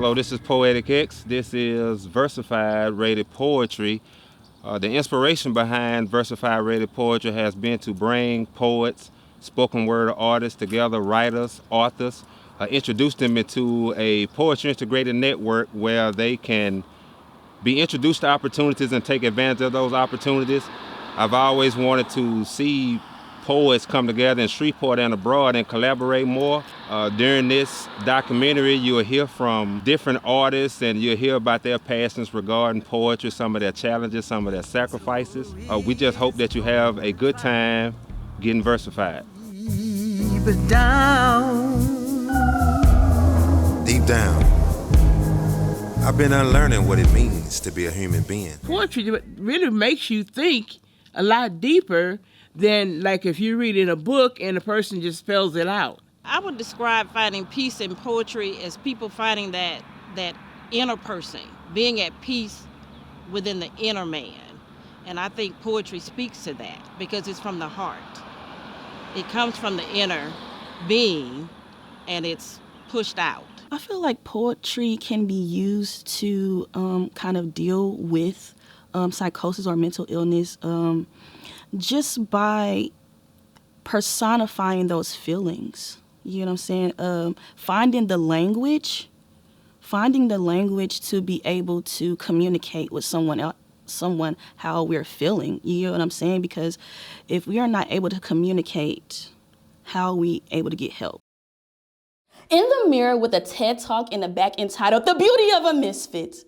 Hello, this is Poetic X. This is Versified rated poetry. The inspiration behind Versified rated poetry has been to bring poets, spoken word artists together, writers, authors, introduce them into a poetry integrated network where they can be introduced to opportunities and take advantage of those opportunities. I've always wanted to see poets come together in Shreveport and abroad and collaborate more. During this documentary, you'll hear from different artists and you'll hear about their passions regarding poetry, some of their challenges, some of their sacrifices. We just hope that you have a good time getting versified. Deep down, I've been unlearning what it means to be a human being. Poetry really makes you think a lot deeper than like if you read in a book and a person just spells it out. I would describe finding peace in poetry as people finding that inner person, being at peace within the inner man. And I think poetry speaks to that because it's from the heart. It comes from the inner being and it's pushed out. I feel like poetry can be used to kind of deal with psychosis or mental illness just by personifying those feelings. You know what I'm saying? Finding the language to be able to communicate with someone how we're feeling. You know what I'm saying? Because if we are not able to communicate, how are we able to get help? In the Mirror with a TED Talk in the back entitled The Beauty of a Misfit.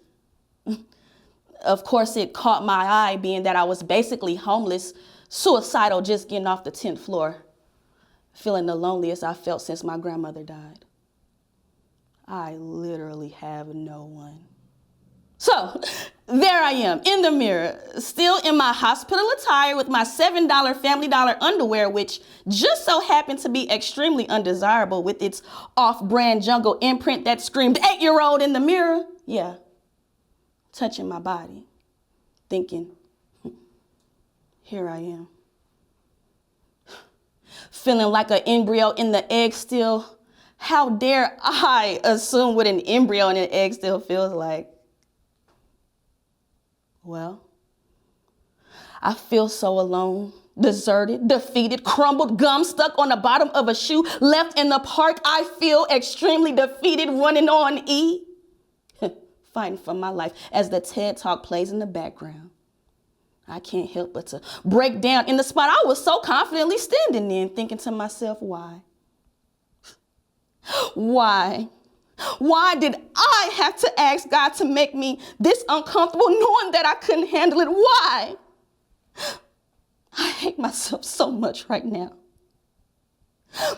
Of course, it caught my eye being that I was basically homeless, suicidal, just getting off the 10th floor, feeling the loneliest I felt since my grandmother died. I literally have no one. So, there I am, in the mirror, still in my hospital attire with my $7 Family Dollar underwear, which just so happened to be extremely undesirable with its off-brand jungle imprint that screamed 8-year-old in the mirror. Yeah, touching my body, thinking, here I am. Feeling like an embryo in the egg still. How dare I assume what an embryo in an egg still feels like? Well, I feel so alone, deserted, defeated, crumbled, gum stuck on the bottom of a shoe, left in the park. I feel extremely defeated, running on E. Fighting for my life as the TED Talk plays in the background. I can't help but to break down in the spot I was so confidently standing in, thinking to myself, why? Why? Why did I have to ask God to make me this uncomfortable knowing that I couldn't handle it? Why? I hate myself so much right now.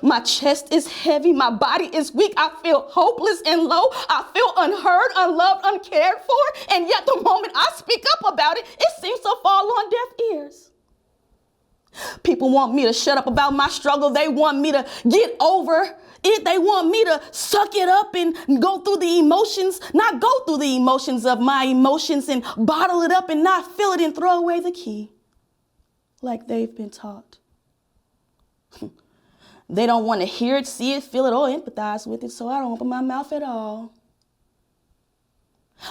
My chest is heavy. My body is weak. I feel hopeless and low. I feel unheard, unloved, uncared for. And yet the moment I speak up about it, it seems to fall on deaf ears. People want me to shut up about my struggle. They want me to get over it. They want me to suck it up and go through the emotions, not go through the emotions of my emotions and bottle it up and not feel it and throw away the key like they've been taught. They don't want to hear it, see it, feel it, or empathize with it, so I don't open my mouth at all.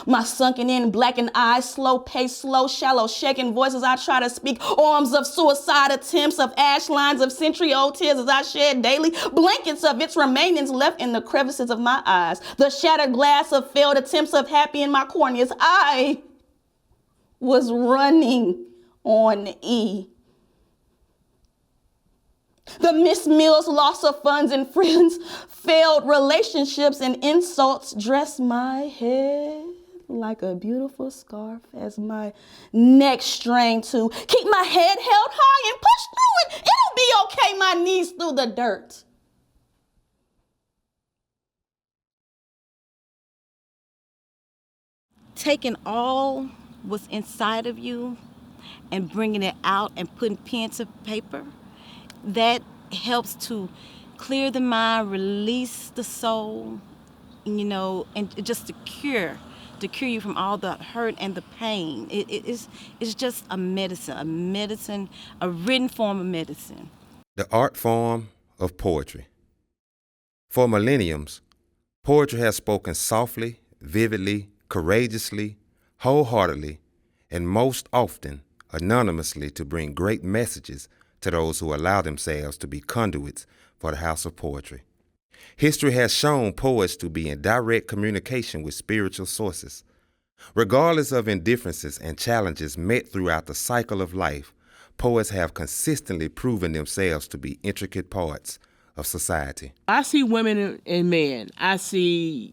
My sunken in, blackened eyes, slow pace, slow, shallow, shaking voices I try to speak, arms of suicide attempts, of ash lines of century-old tears as I shed daily, blankets of its remainings left in the crevices of my eyes, the shattered glass of failed attempts of happy in my corneas. I was running on E. The missed meals, loss of funds and friends, failed relationships and insults dress my head like a beautiful scarf as my neck strained to keep my head held high and push through it. It'll be okay, my knees through the dirt. Taking all what's inside of you and bringing it out and putting pen to paper, that helps to clear the mind, release the soul, and just to cure you from all the hurt and the pain. It's just a medicine, a written form of medicine. The art form of poetry. For millenniums, poetry has spoken softly, vividly, courageously, wholeheartedly, and most often anonymously to bring great messages to those who allow themselves to be conduits for the house of poetry. History has shown poets to be in direct communication with spiritual sources. Regardless of indifferences and challenges met throughout the cycle of life, poets have consistently proven themselves to be intricate parts of society. I see women and men. I see,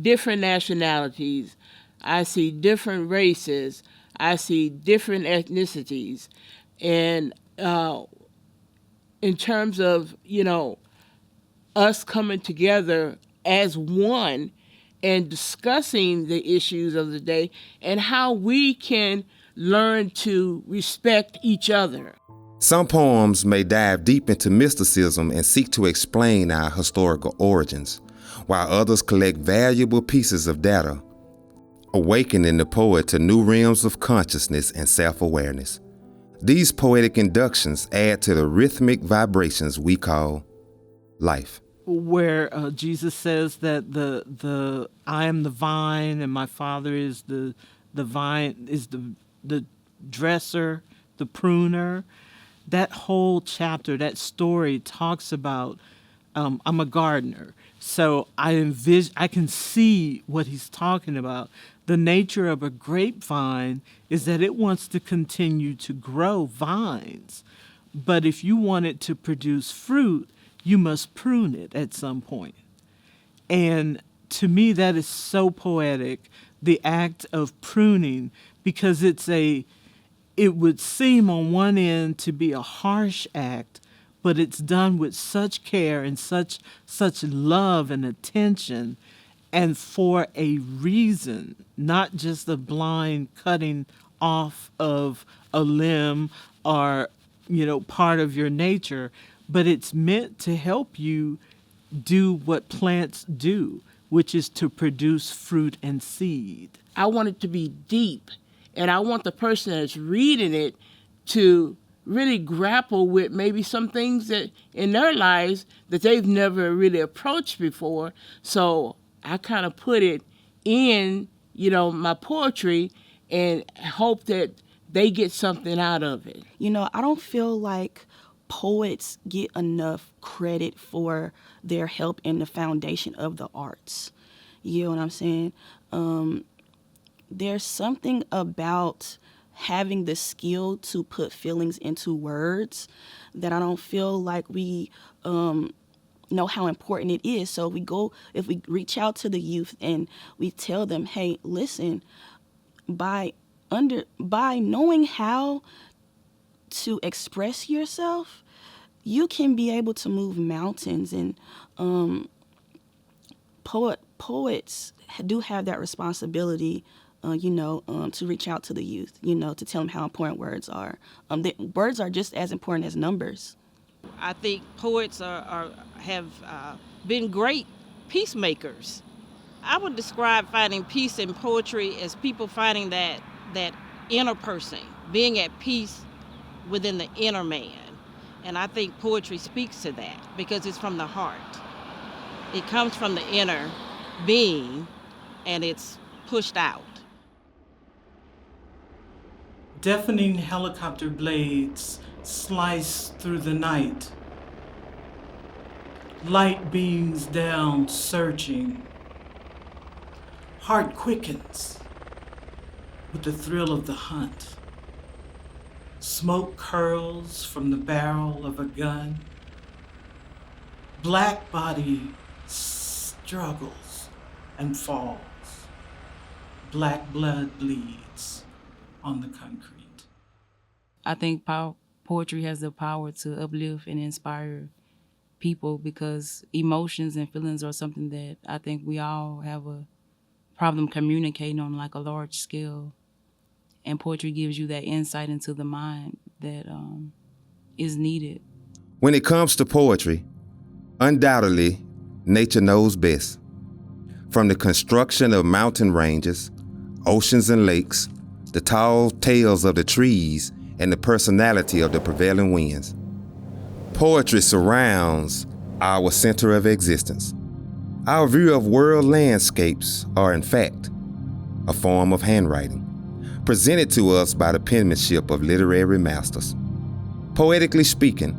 different nationalities. I see different races. I see different ethnicities. And in terms of, us coming together as one and discussing the issues of the day and how we can learn to respect each other. Some poems may dive deep into mysticism and seek to explain our historical origins, while others collect valuable pieces of data, awakening the poet to new realms of consciousness and self-awareness. These poetic inductions add to the rhythmic vibrations we call life. Where Jesus says that the I am the vine and my Father is the vine, is the dresser, the pruner. That whole chapter, that story talks about I'm a gardener, so I can see what he's talking about. The nature of a grapevine is that it wants to continue to grow vines, but if you want it to produce fruit, you must prune it at some point. And to me, that is so poetic, the act of pruning, because it would seem on one end to be a harsh act, but it's done with such care and such love and attention, and for a reason, not just a blind cutting off of a limb or, part of your nature, but it's meant to help you do what plants do, which is to produce fruit and seed. I want it to be deep, and I want the person that's reading it to really grapple with maybe some things that in their lives that they've never really approached before. So I kind of put it in, my poetry and hope that they get something out of it. I don't feel like poets get enough credit for their help in the foundation of the arts. You know what I'm saying? There's something about having the skill to put feelings into words that I don't feel like we know how important it is. So if we reach out to the youth and we tell them, hey, listen, by knowing how to express yourself, you can be able to move mountains. And poets do have that responsibility, to reach out to the youth, to tell them how important words are. Words are just as important as numbers. I think poets have been great peacemakers. I would describe finding peace in poetry as people finding that inner person, being at peace within the inner man. And I think poetry speaks to that because it's from the heart. It comes from the inner being and it's pushed out. Deafening helicopter blades slice through the night. Light beams down, searching. Heart quickens with the thrill of the hunt. Smoke curls from the barrel of a gun. Black body struggles and falls. Black blood bleeds on the concrete. I think poetry has the power to uplift and inspire people because emotions and feelings are something that I think we all have a problem communicating on like a large scale. And poetry gives you that insight into the mind that is needed. When it comes to poetry, undoubtedly, nature knows best. From the construction of mountain ranges, oceans and lakes, the tall tales of the trees, and the personality of the prevailing winds. Poetry surrounds our center of existence. Our view of world landscapes are, in fact, a form of handwriting, presented to us by the penmanship of literary masters. Poetically speaking,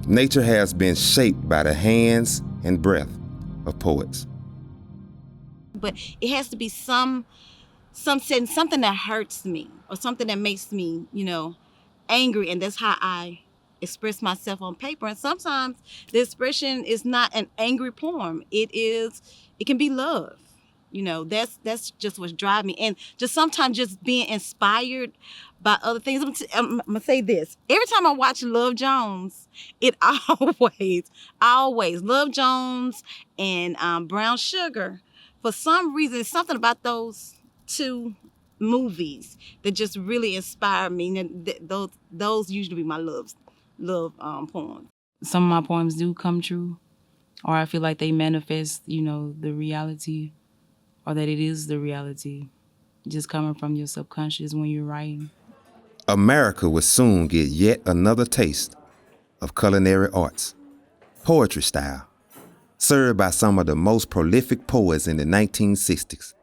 nature has been shaped by the hands and breath of poets. But it has to be something that hurts me or something that makes me, angry, and that's how I express myself on paper. And sometimes the expression is not an angry poem. It can be love. That's just what's driving me. And just sometimes just being inspired by other things. I'm gonna say this. Every time I watch Love Jones, it always Love Jones and Brown Sugar. For some reason, something about those two movies that just really inspire me. And those usually be my love poems. Some of my poems do come true, or I feel like they manifest, the reality, or that it is the reality, just coming from your subconscious when you're writing. America would soon get yet another taste of culinary arts, poetry style, served by some of the most prolific poets in the 1960s.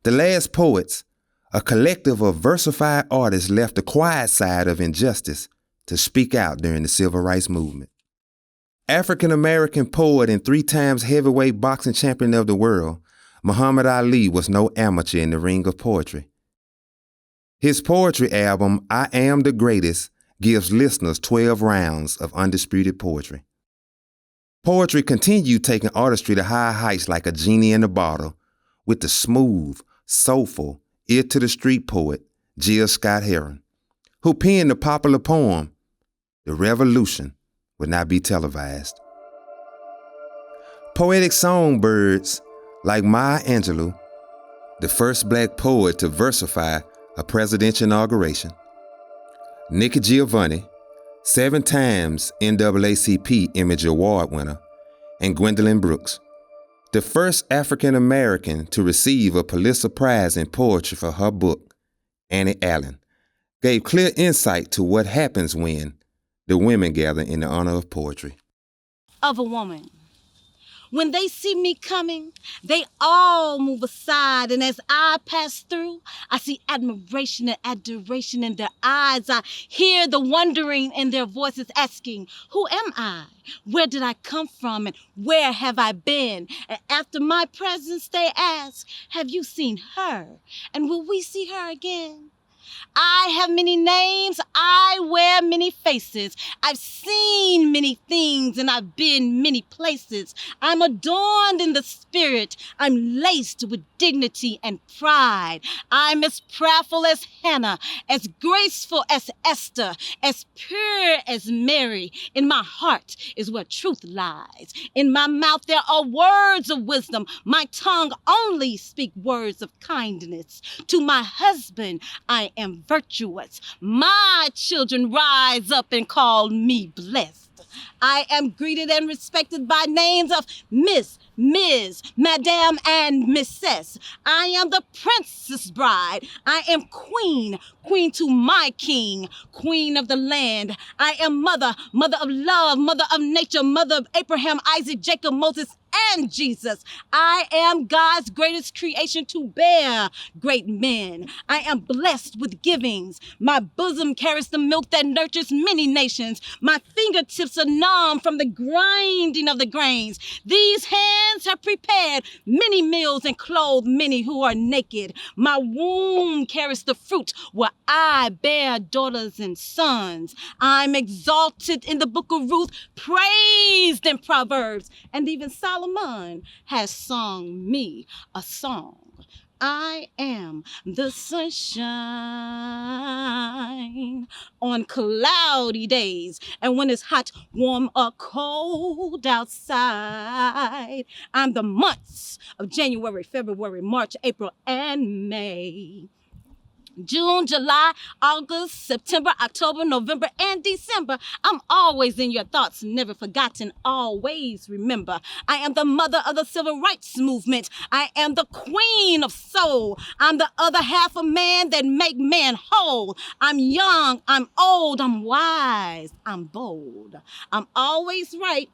The Last Poets, a collective of versified artists, left the quiet side of injustice to speak out during the Civil Rights Movement. African-American poet and 3 times heavyweight boxing champion of the world, Muhammad Ali was no amateur in the ring of poetry. His poetry album, I Am the Greatest, gives listeners 12 rounds of undisputed poetry. Poetry continued taking artistry to high heights like a genie in a bottle, with the smooth, soulful, ear-to-the-street poet, Jill Scott Heron, who penned the popular poem, The Revolution Would Not Be Televised. Poetic songbirds like Maya Angelou, the first black poet to versify a presidential inauguration, Nikki Giovanni, 7 times NAACP Image Award winner, and Gwendolyn Brooks, the first African-American to receive a Pulitzer Prize in poetry for her book, Annie Allen, gave clear insight to what happens when the women gather in the honor of poetry. Of a woman. When they see me coming, they all move aside. And as I pass through, I see admiration and adoration in their eyes. I hear the wondering in their voices asking, who am I? Where did I come from? And where have I been? And after my presence, they ask, have you seen her? And will we see her again? I have many names, I wear many faces. I've seen many things and I've been many places. I'm adorned in the spirit. I'm laced with dignity and pride. I'm as prayerful as Hannah, as graceful as Esther, as pure as Mary. In my heart is where truth lies. In my mouth there are words of wisdom. My tongue only speaks words of kindness. To my husband I am virtuous. My children rise up and call me blessed. I am greeted and respected by names of Miss, Ms., Madame, and Mrs. I am the princess bride. I am queen, queen to my king, queen of the land. I am mother, mother of love, mother of nature, mother of Abraham, Isaac, Jacob, Moses, and Jesus. I am God's greatest creation to bear great men. I am blessed with givings. My bosom carries the milk that nurtures many nations. My fingertips are numb from the grinding of the grains. These hands have prepared many meals and clothed many who are naked. My womb carries the fruit where I bear daughters and sons. I'm exalted in the book of Ruth, praised in Proverbs, and even Solomon has sung me a song. I am the sunshine on cloudy days. And when it's hot, warm, or cold outside, I'm the months of January, February, March, April, and May. June, July, August, September, October, November, and December. I'm always in your thoughts, never forgotten, always remember. I am the mother of the civil rights movement. I am the queen of soul. I'm the other half of man that make man whole. I'm young, I'm old, I'm wise, I'm bold. I'm always right,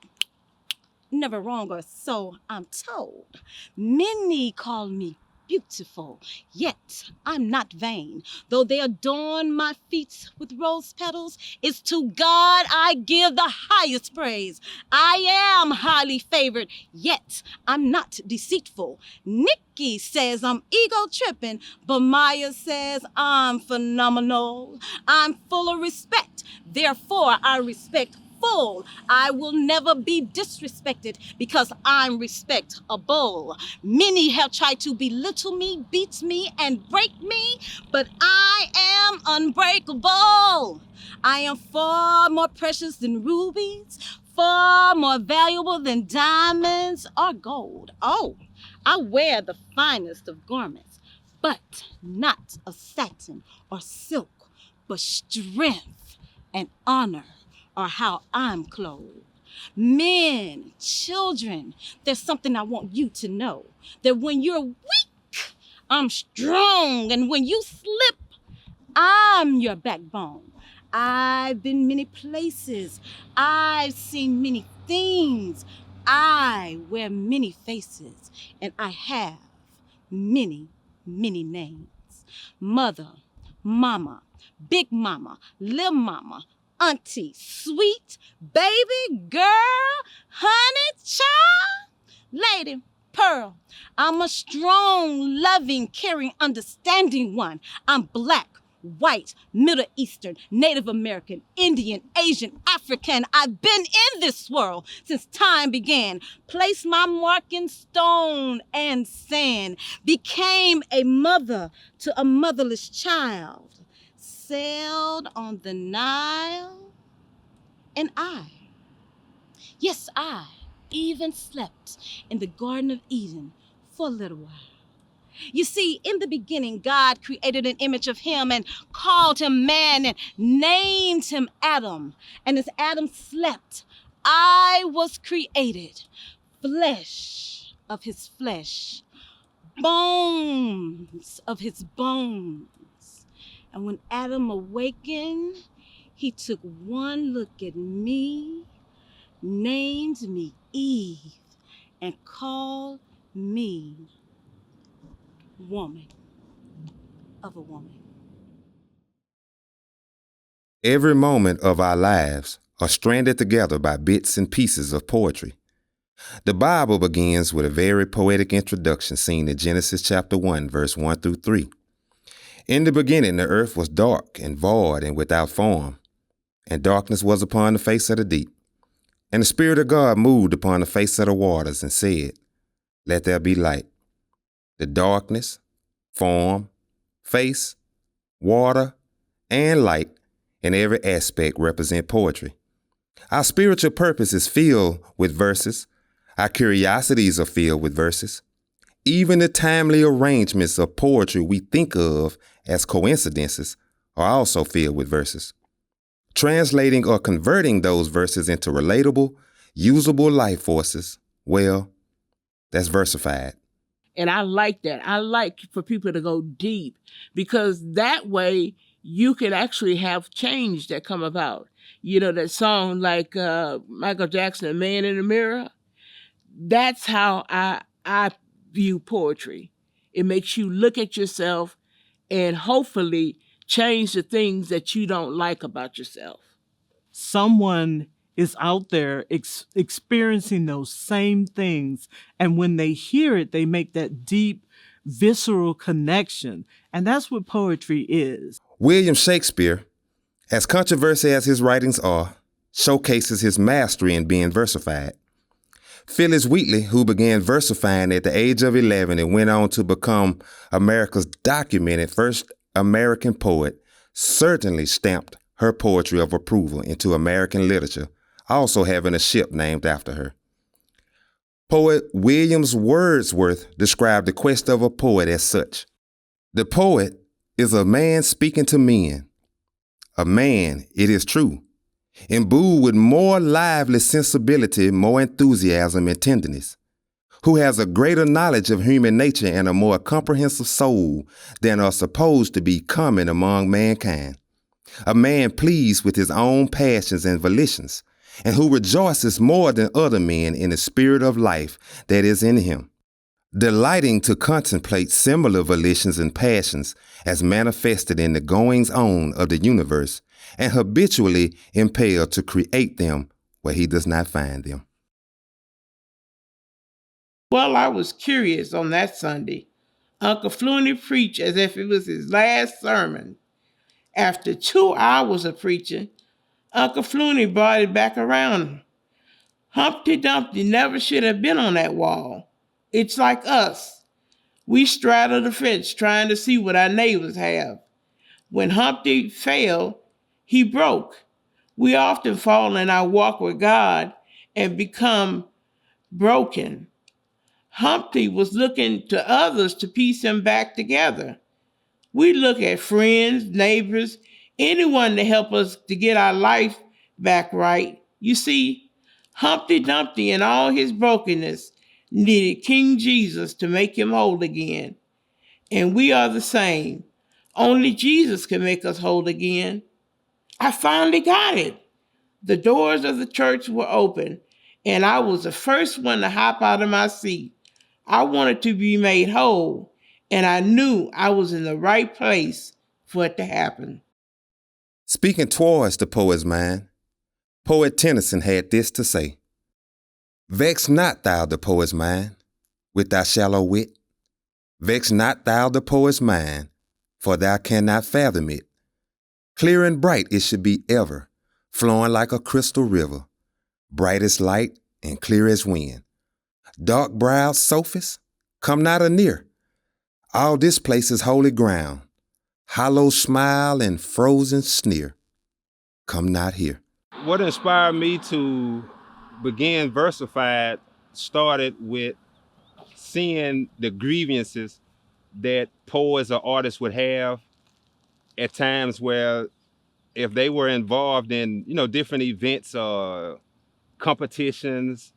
never wrong, or so I'm told. Many call me beautiful, yet I'm not vain. Though they adorn my feet with rose petals, it's to God I give the highest praise. I am highly favored, yet I'm not deceitful. Nikki says I'm ego tripping, but Maya says I'm phenomenal. I'm full of respect, therefore I respect full. I will never be disrespected because I'm respectable. Many have tried to belittle me, beat me, and break me, but I am unbreakable. I am far more precious than rubies, far more valuable than diamonds or gold. Oh, I wear the finest of garments, but not of satin or silk, but strength and honor are how I'm clothed. Men, children, there's something I want you to know. That when you're weak, I'm strong. And when you slip, I'm your backbone. I've been many places. I've seen many things. I wear many faces. And I have many, many names. Mother, mama, big mama, little mama, auntie, sweet, baby, girl, honey, child, lady, pearl. I'm a strong, loving, caring, understanding one. I'm black, white, Middle Eastern, Native American, Indian, Asian, African. I've been in this world since time began. Placed my mark in stone and sand. Became a mother to a motherless child. Sailed on the Nile. And yes, I even slept in the Garden of Eden for a little while. You see, in the beginning, God created an image of him and called him man and named him Adam. And as Adam slept, I was created, flesh of his flesh, bones of his bones. And when Adam awakened, he took one look at me, named me Eve, and called me woman of a woman. Every moment of our lives are stranded together by bits and pieces of poetry. The Bible begins with a very poetic introduction seen in Genesis chapter 1, verse 1 through 3. In the beginning, the earth was dark and void and without form, and darkness was upon the face of the deep. And the Spirit of God moved upon the face of the waters and said, "Let there be light." The darkness, form, face, water, and light in every aspect represent poetry. Our spiritual purpose is filled with verses. Our curiosities are filled with verses. Even the timely arrangements of poetry we think of as coincidences are also filled with verses. Translating or converting those verses into relatable, usable life forces, well, that's versified. And I like that. I like for people to go deep because that way you can actually have change that come about. You know, that song like Michael Jackson, Man in the Mirror. That's how I view poetry. It makes you look at yourself and hopefully change the things that you don't like about yourself. Someone is out there experiencing those same things. And when they hear it, they make that deep, visceral connection. And that's what poetry is. William Shakespeare, as controversial as his writings are, showcases his mastery in being versified. Phyllis Wheatley, who began versifying at the age of 11 and went on to become America's documented first American poet, certainly stamped her poetry of approval into American literature, also having a ship named after her. Poet William Wordsworth described the quest of a poet as such. The poet is a man speaking to men, a man, it is true, imbued with more lively sensibility, more enthusiasm and tenderness, who has a greater knowledge of human nature and a more comprehensive soul than are supposed to be common among mankind. A man pleased with his own passions and volitions, and who rejoices more than other men in the spirit of life that is in him, delighting to contemplate similar volitions and passions as manifested in the goings-on of the universe, and habitually impelled to create them where he does not find them. Well, I was curious on that Sunday. Uncle Flooney preached as if it was his last sermon. After 2 hours of preaching, Uncle Flooney brought it back around. Humpty Dumpty never should have been on that wall. It's like us. We straddle the fence trying to see what our neighbors have. When Humpty fell, he broke. We often fall in our walk with God and become broken. Humpty was looking to others to piece him back together. We look at friends, neighbors, anyone to help us to get our life back right. You see, Humpty Dumpty in all his brokenness needed King Jesus to make him whole again. And we are the same. Only Jesus can make us whole again. I finally got it. The doors of the church were open, and I was the first one to hop out of my seat. I wanted to be made whole, and I knew I was in the right place for it to happen. Speaking towards the poet's mind, Poet Tennyson had this to say: "Vex not thou the poet's mind with thy shallow wit. Vex not thou the poet's mind, for thou cannot fathom it. Clear and bright it should be ever, flowing like a crystal river, bright as light and clear as wind. Dark-browed sophists, come not anear. All this place is holy ground. Hollow smile and frozen sneer, come not here." What inspired me to begin Versified started with seeing the grievances that poets or artists would have at times where if they were involved in, different events or competitions,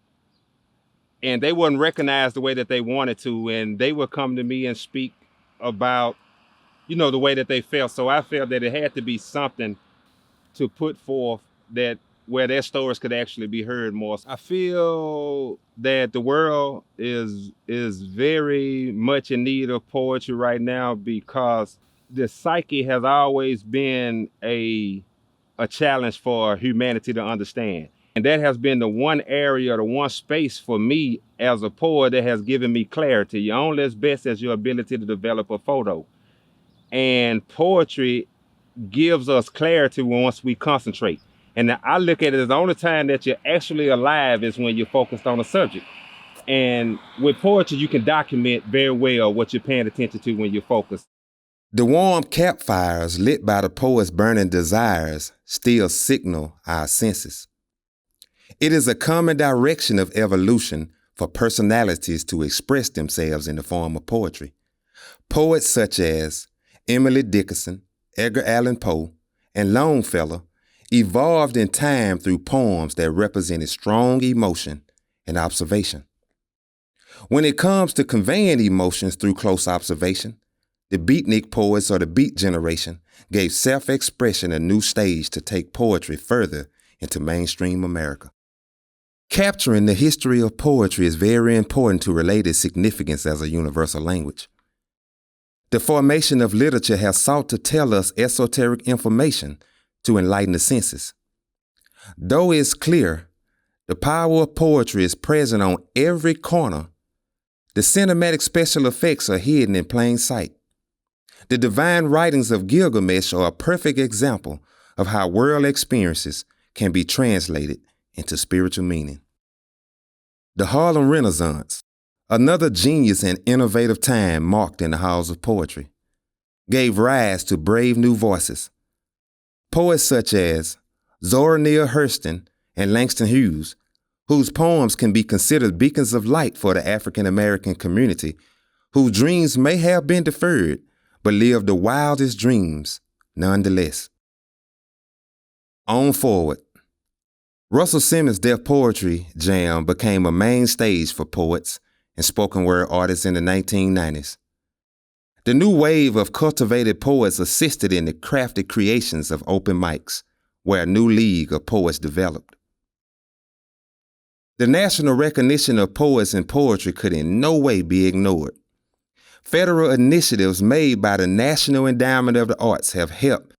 and they wouldn't recognize the way that they wanted to, and they would come to me and speak about, the way that they felt. So I felt that it had to be something to put forth that where their stories could actually be heard more. I feel that the world is very much in need of poetry right now because the psyche has always been a challenge for humanity to understand. And that has been the one area, the one space for me as a poet that has given me clarity. You're only as best as your ability to develop a photo. And poetry gives us clarity once we concentrate. And I look at it as the only time that you're actually alive is when you're focused on a subject. And with poetry, you can document very well what you're paying attention to when you're focused. The warm campfires lit by the poet's burning desires still signal our senses. It is a common direction of evolution for personalities to express themselves in the form of poetry. Poets such as Emily Dickinson, Edgar Allan Poe, and Longfellow evolved in time through poems that represented strong emotion and observation. When it comes to conveying emotions through close observation, the beatnik poets or the beat generation gave self-expression a new stage to take poetry further into mainstream America. Capturing the history of poetry is very important to relate its significance as a universal language. The formation of literature has sought to tell us esoteric information to enlighten the senses. Though it's clear the power of poetry is present on every corner, the cinematic special effects are hidden in plain sight. The divine writings of Gilgamesh are a perfect example of how world experiences can be translated into spiritual meaning. The Harlem Renaissance, another genius and innovative time marked in the halls of poetry, gave rise to brave new voices. Poets such as Zora Neale Hurston and Langston Hughes, whose poems can be considered beacons of light for the African American community, whose dreams may have been deferred, but lived the wildest dreams nonetheless. On forward. Russell Simmons' Deaf Poetry Jam became a main stage for poets and spoken word artists in the 1990s. The new wave of cultivated poets assisted in the crafted creations of open mics, where a new league of poets developed. The national recognition of poets and poetry could in no way be ignored. Federal initiatives made by the National Endowment of the Arts have helped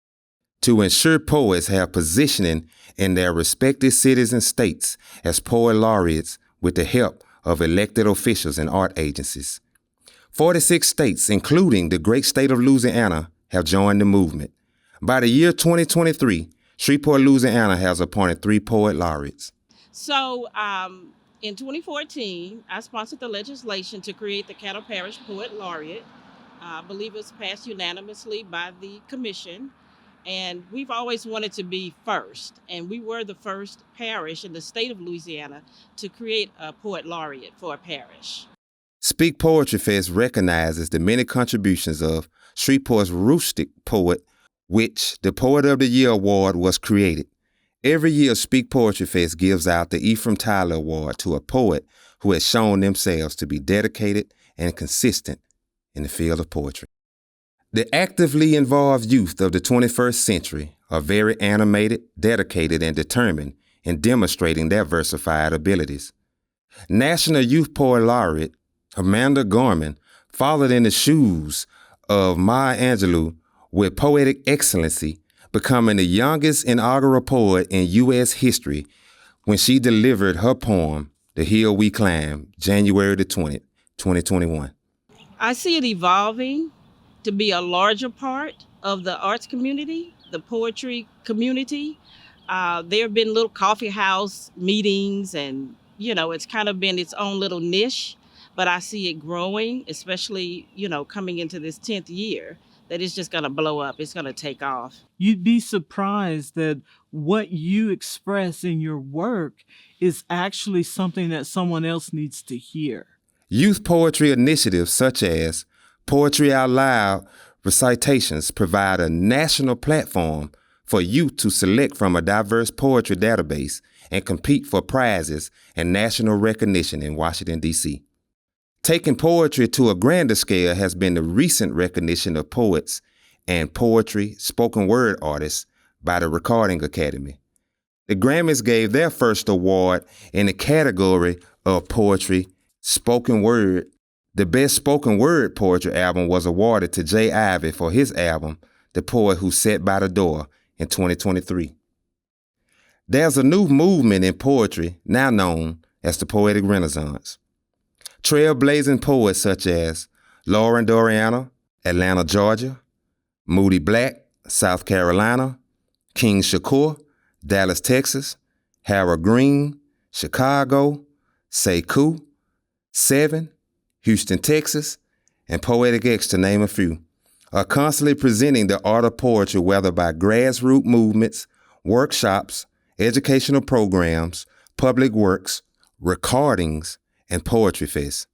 to ensure poets have positioning in their respective cities and states as poet laureates with the help of elected officials and art agencies. 46 states, including the great state of Louisiana, have joined the movement. By the year 2023, Shreveport, Louisiana has appointed 3 poet laureates. So in 2014, I sponsored the legislation to create the Caddo Parish Poet Laureate. I believe it was passed unanimously by the commission. And we've always wanted to be first. And we were the first parish in the state of Louisiana to create a poet laureate for a parish. Speak Poetry Fest recognizes the many contributions of Shreveport's rustic poet, which the Poet of the Year Award was created. Every year, Speak Poetry Fest gives out the Ephraim Tyler Award to a poet who has shown themselves to be dedicated and consistent in the field of poetry. The actively involved youth of the 21st century are very animated, dedicated, and determined in demonstrating their versified abilities. National Youth Poet Laureate Amanda Gorman followed in the shoes of Maya Angelou with poetic excellency, becoming the youngest inaugural poet in U.S. history when she delivered her poem, The Hill We Climb, January the 20th, 2021. I see it evolving to be a larger part of the arts community, the poetry community. There have been little coffee house meetings and, it's kind of been its own little niche, but I see it growing, especially, coming into this 10th year, that it's just going to blow up. It's going to take off. You'd be surprised that what you express in your work is actually something that someone else needs to hear. Youth poetry initiatives such as Poetry Out Loud recitations provide a national platform for youth to select from a diverse poetry database and compete for prizes and national recognition in Washington, D.C. Taking poetry to a grander scale has been the recent recognition of poets and poetry spoken word artists by the Recording Academy. The Grammys gave their first award in the category of poetry spoken word. The Best Spoken Word Poetry album was awarded to Jay Ivey for his album, The Poet Who Sat by the Door, in 2023. There's a new movement in poetry now known as the Poetic Renaissance. Trailblazing poets such as Lauren Doriana, Atlanta, Georgia, Moody Black, South Carolina, King Shakur, Dallas, Texas, Harold Green, Chicago, Sekou, Seven, Houston, Texas, and Poetic X, to name a few, are constantly presenting the art of poetry, whether by grassroots movements, workshops, educational programs, public works, recordings, and poetry fests.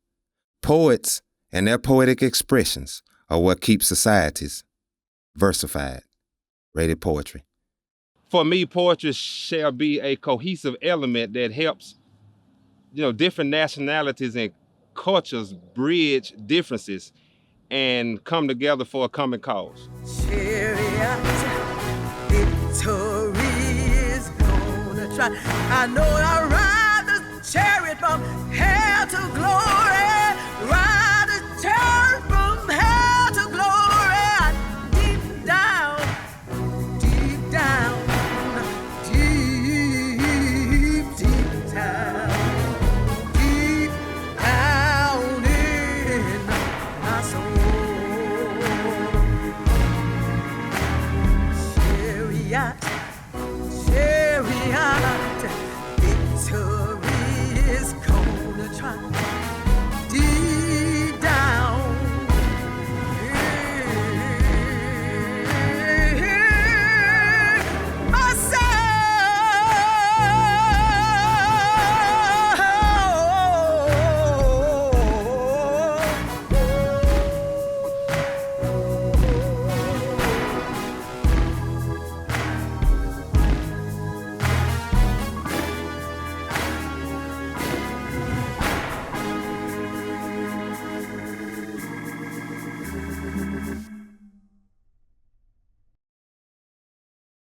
Poets and their poetic expressions are what keeps societies versified. Rated poetry. For me, poetry shall be a cohesive element that helps, different nationalities and cultures bridge differences and come together for a common cause. Chariot, victory is gonna try. I know I ride the chariot from hell to glory.